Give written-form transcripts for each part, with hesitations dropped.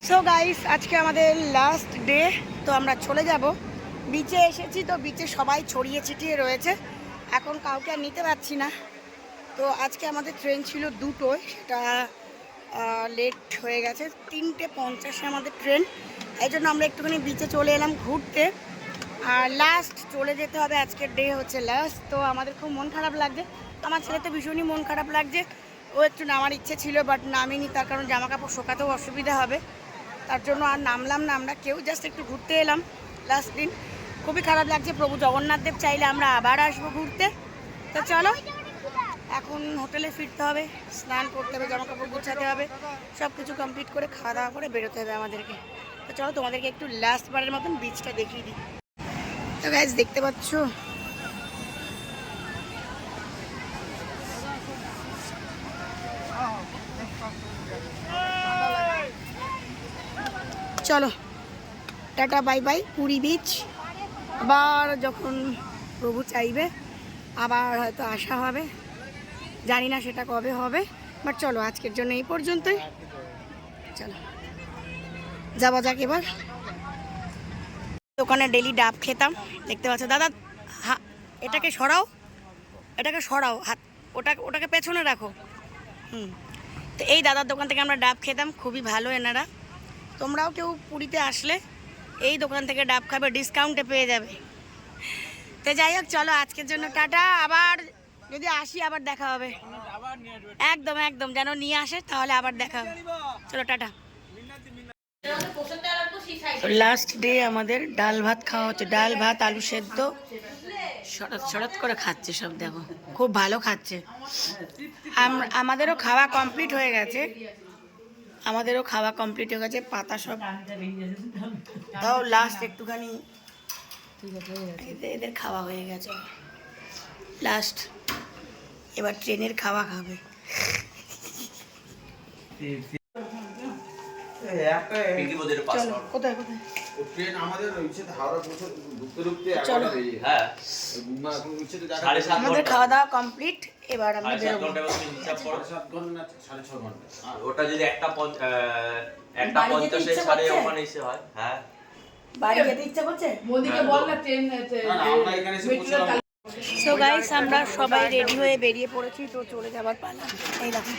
So guys, আজকে আমাদের last day. তো আমরা চলে যাব বিচে। এসেছি তো বিচে সবাই ছড়িয়ে ছিটিয়ে রয়েছে, এখন কাউকে আর নিতে পারছি না। তো আজকে আমাদের ট্রেন ছিল দুটোয়, সেটা লেট হয়ে গেছে। 3:50 আমাদের ট্রেন, এই জন্য আমরা একটুখানি বিচে চলে এলাম ঘুরতে। আর লাস্ট চলে যেতে হবে, আজকের ডে হচ্ছে লাস্ট। তো আমাদের খুব মন খারাপ লাগছে, আমার ছেলে তো ভীষণই মন খারাপ লাগছে। ও একটু নামার ইচ্ছে ছিল বাট নামিনি, তার কারণ জামা কাপড় শোকাতেও অসুবিধা হবে, তার জন্য আর নামলাম না। আমরা কেউ জাস্ট একটু ঘুরতে এলাম লাস্ট দিন। খুবই খারাপ লাগছে, প্রভু জগন্নাথ দেব চাইলে আমরা আবার আসবো ঘুরতে। তো চলো, এখন হোটেলে ফিরতে হবে, স্নান করতে হবে, জামা কাপড় গুছাতে হবে, সব কিছু কমপ্লিট করে খাওয়া দাওয়া করে বেরোতে হবে আমাদেরকে। তো চলো, তোমাদেরকে একটু লাস্ট বারের মতন বিচটা দেখিয়ে দিই। তো গাইস, দেখতে পাচ্ছ চলো, tata bye bye Puri beach. আবার যখন প্রভু চাইবে আবার হয়তো আসা হবে, জানি না সেটা কবে হবে, বাট চলো আজকের জন্য এই পর্যন্তই। চলো যাওয়া যাক এবার। দোকানে ডেলি ডাব খেতাম, দেখতে পাচ্ছ দাদা। এটাকে সরাও, এটাকে সরাও, হাত ওটাকে পেছনে রাখো। তো এই দাদার দোকান থেকে আমরা ডাব খেতাম, খুবই ভালো এনারা। তোমরাও কেউ পুরীতে আসলে এই দোকান থেকে ডাব খাবে, ডিসকাউন্টে পেয়ে যাবে। তো যাই হোক, চলো আজকের জন্য টাটা। আবার যদি আসি আবার দেখা হবে, একদম একদম যেন নিয়ে আসে, তাহলে আবার দেখা হবে। চলো টাটা। লাস্ট ডে আমাদের ডাল ভাত খাওয়া হচ্ছে, ডাল ভাত আলু সেদ্ধ, শরৎ শরৎ করে খাচ্ছে সব, দেখো খুব ভালো খাচ্ছে। আমাদেরও খাওয়া কমপ্লিট হয়ে গেছে, পাতা সব। তাও লাস্ট একটুখানি এদের খাওয়া হয়ে গেছে লাস্ট। এবার ট্রেনের খাওয়া খাবে। কোথায় কোথায় ট্রেন আমাদের আমাদের খাওয়া দাওয়া কমপ্লিট, এবার আমরা বেরোবো। ওটা যদি একটা 50 সাড়ে ওখানে এসে হয়। হ্যাঁ, বাড়ি যেতে ইচ্ছা করছে। মোদিকে বল না ট্রেন সো গাইস, আমরা সবাই রেডি হয়ে বেরিয়ে পড়েছি, তো চলে যাবার পালা। এই দেখো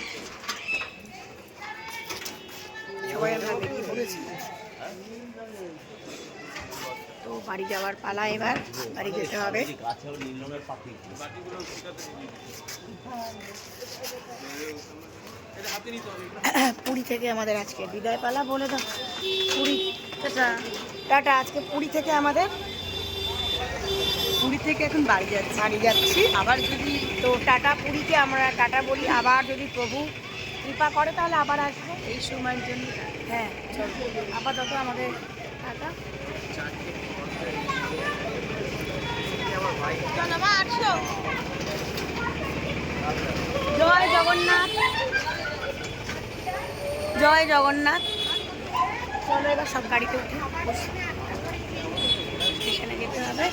সবাই আমরা বেরিয়ে পড়েছি, তো বাড়ি যাওয়ার পালা। এবার বাড়ি যেতে হবে। পুরী থেকে আমাদের আজকে বিদায় পালা, বলে দাও। পুরী টাটা। আজকে পুরী থেকে আমাদের, পুরী থেকে এখন বাড়ি যাচ্ছি আবার যদি। তো টাটা পুরীকে আমরা টাটা বলি, আবার যদি প্রভু কৃপা করে তাহলে আবার আসবো এই সময়ের জন্য। হ্যাঁ চলো, আপাতত আমাদের টাটা। জয় জগন্নাথ, জয় জগন্নাথ। চলো এবার সব গাড়িতে উঠে স্টেশনে যেতে হবে।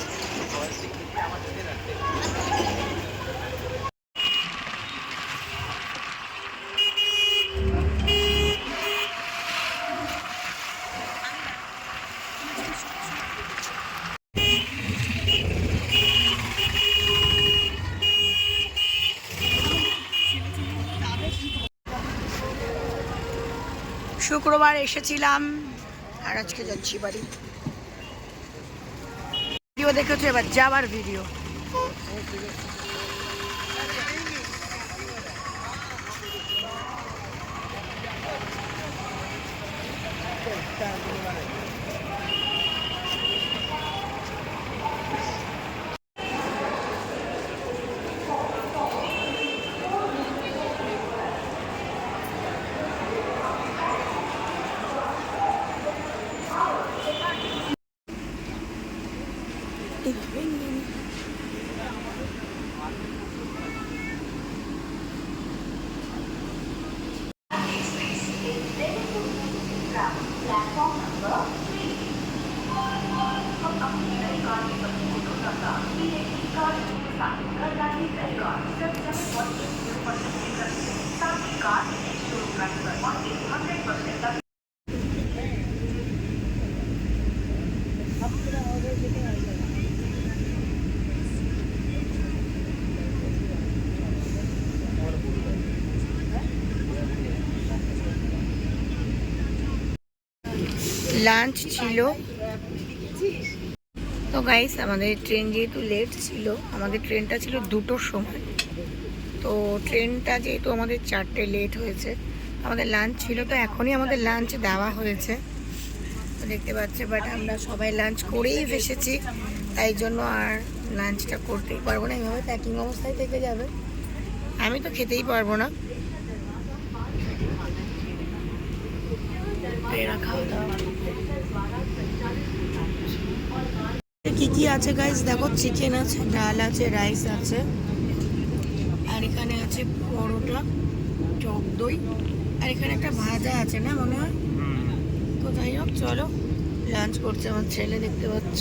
শুক্রবার এসেছিলাম আর আজকে যাচ্ছি বাড়ি। ভিডিও দেখেছো, এবার যাবার ভিডিও। লাঞ্চ ছিল। তো গাইস আমাদের ট্রেন যেহেতু লেট ছিল, আমাদের ট্রেনটা ছিল 2টোর সময়, তো ট্রেনটা যেহেতু আমাদের 4টে লেট হয়েছে, আমাদের লাঞ্চ ছিল, তো এখনই আমাদের লাঞ্চ দেওয়া হয়েছে তো দেখতে পাচ্ছে। বাট আমরা সবাই লাঞ্চ করেই এসেছি, তাই জন্য আর লাঞ্চটা করতেই পারবো না, এইভাবে প্যাকিং অবস্থায় থেকে যাবে, আমি তো খেতেই পারবো না। এরা খাওয়া দাওয়া কি কি আছে গাইস দেখো, চিকেন আছে, ডাল আছে, রাইস আছে, আর এখানে আছে পরোটা, টক দই, আর এখানে একটা ভাজা আছে না মনে হয়। তো যাই হোক চলো, লাঞ্চ করছে আমার ছেলে, দেখতে পাচ্ছ।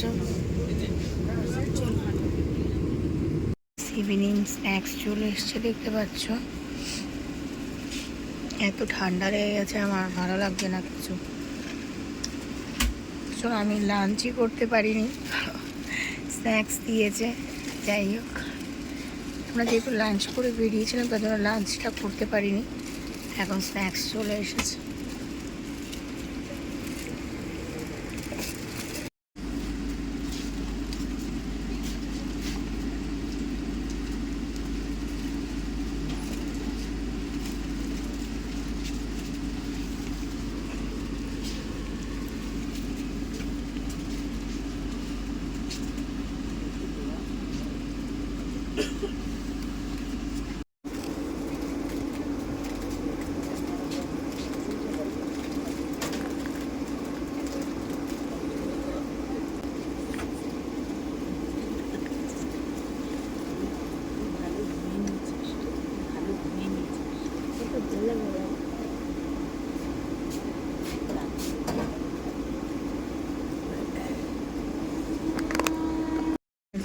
ইভিনিং স্ন্যাক্স চলে এসছে, দেখতে পাচ্ছ। এত ঠান্ডা লেগে গেছে আমার, ভালো লাগছে না কিছু। চলো, আমি লাঞ্চই করতে পারিনি, স্ন্যাক্স দিয়েছে। যাই হোক, আমরা যেহেতু লাঞ্চ করে বেরিয়েছিলাম, তার জন্য লাঞ্চটা করতে পারিনি, এখন স্ন্যাক্স চলে এসেছে।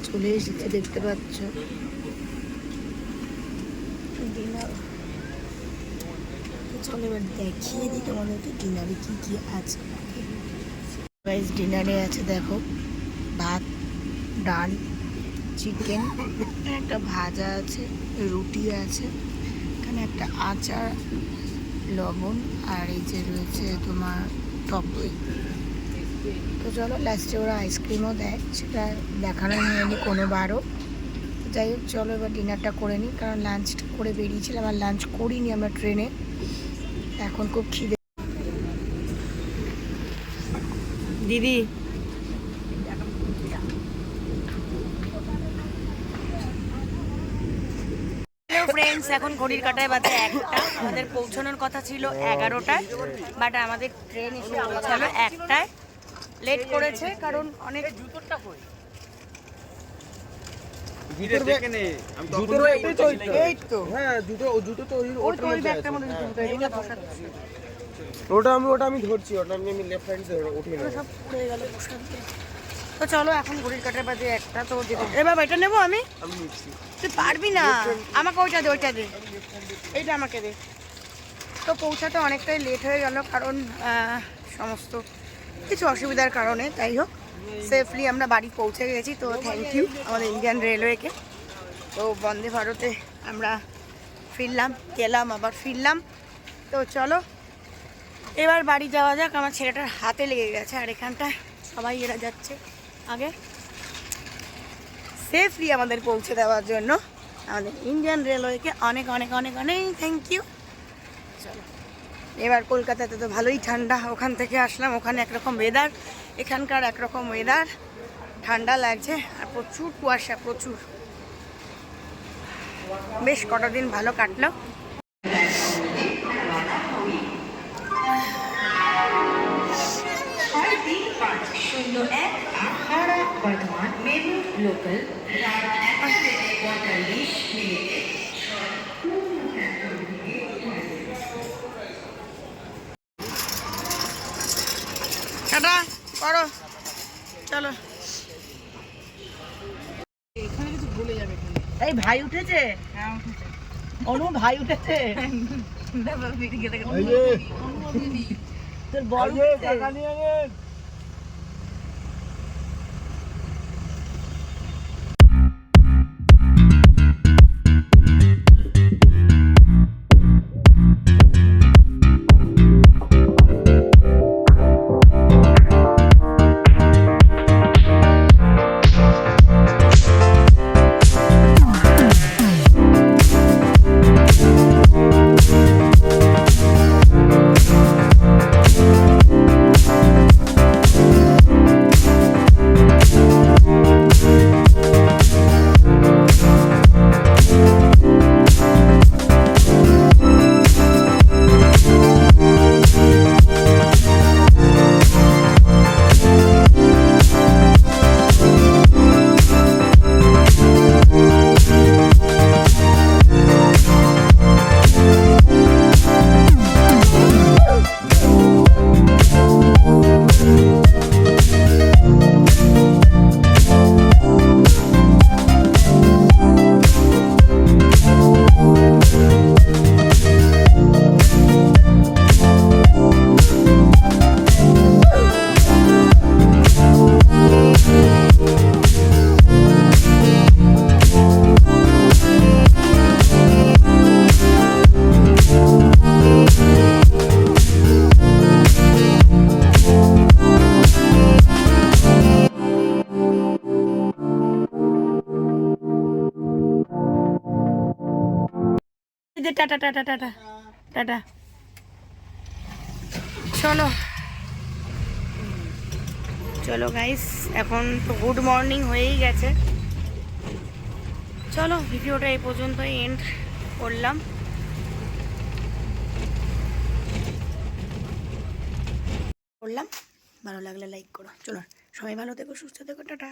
চলে এসেছে, দেখতে পাচ্ছ ডিনার। চলো এবার দেখিয়ে দিই তোমাদেরকে ডিনারে কি কি আছে। গাইস ডিনারে আছে দেখো, ভাত, ডাল, চিকেন, একটা ভাজা আছে, রুটি আছে, এখানে একটা আচার, লবণ, আর এই যে রয়েছে তোমার টক দই। তো চলো, লাস্টে ওরা আইসক্রিমও দেয়, সেটা দেখানো হয়নি কোনোবারও। যাই হোক চলো এবার ডিনারটা করে নিই, কারণ লাঞ্চটা করে বেরিয়েছিলাম, আর লাঞ্চ করিনি আমরা ট্রেনে, এখন খুব খিদে। দিদি ফ্রেন্ডস, এখন ঘড়ির কাঁটায় বাজে 1টা, আমাদের পৌঁছানোর কথা ছিল 11টায়, বাট আমাদের ট্রেন এসে পৌঁছালো 1টায়। লেট করেছে কারণ অনেক ওটা আমি ধরছি, ওটা আমি লেফট হ্যান্ড ধরে উঠে নেব। সব হয়ে গেল। তো চলো, এখন ঘড়ির কাঁটার বাজে 1টা, তো যেতে এবার এটা নেবো আমি নিচ্ছি। তুই পারবি না, আমাকে ওইটা দে, ওইটা দে, এইটা আমাকে দে। তো পৌঁছাতে অনেকটাই লেট হয়ে গেল, কারণ সমস্ত কিছু অসুবিধার কারণে। তাই হোক, সেফলি আমরা বাড়ি পৌঁছে গেছি, তো থ্যাংক ইউ আমাদের ইন্ডিয়ান রেলওয়েকে। তো বন্দে ভারতে আমরা ফিরলাম, গেলাম, আবার ফিরলাম। তো চলো এবার বাড়ি যাওয়া যাক, আমার ছেলেটার হাতে লেগে গেছে, আর এখানটায় সবাই এরা যাচ্ছে আগে। সেফলি আমাদের পৌঁছে দেওয়ার জন্য আমাদের ইন্ডিয়ান রেলওয়েকে অনেক অনেক অনেক অনেক থ্যাংক ইউ। চলো এবার কলকাতাতে তো ভালোই ঠান্ডা, ওখান থেকে আসলাম, ওখানে একরকম ওয়েদার, এখানকার একরকম ওয়েদার, ঠান্ডা লাগছে আর প্রচুর কুয়াশা, প্রচুর। বেশ কটা দিন ভালো কাটলো। বর্ধমান মেরু লোকাল টাটা করো, চলো। এই ভাই উঠেছে, অনু ভাই উঠেছে, তোর বড় উঠেছে। Tata tata tata tata. চলো চলো গাইস, এখন তো গুড মর্নিং হয়েই গেছে। চলো ভিডিওটা এই পর্যন্তই এন্ড করলাম। ভালো লাগলে লাইক করো। চলো সবাই ভালো থেকো, সুস্থ থেকো, টাটা।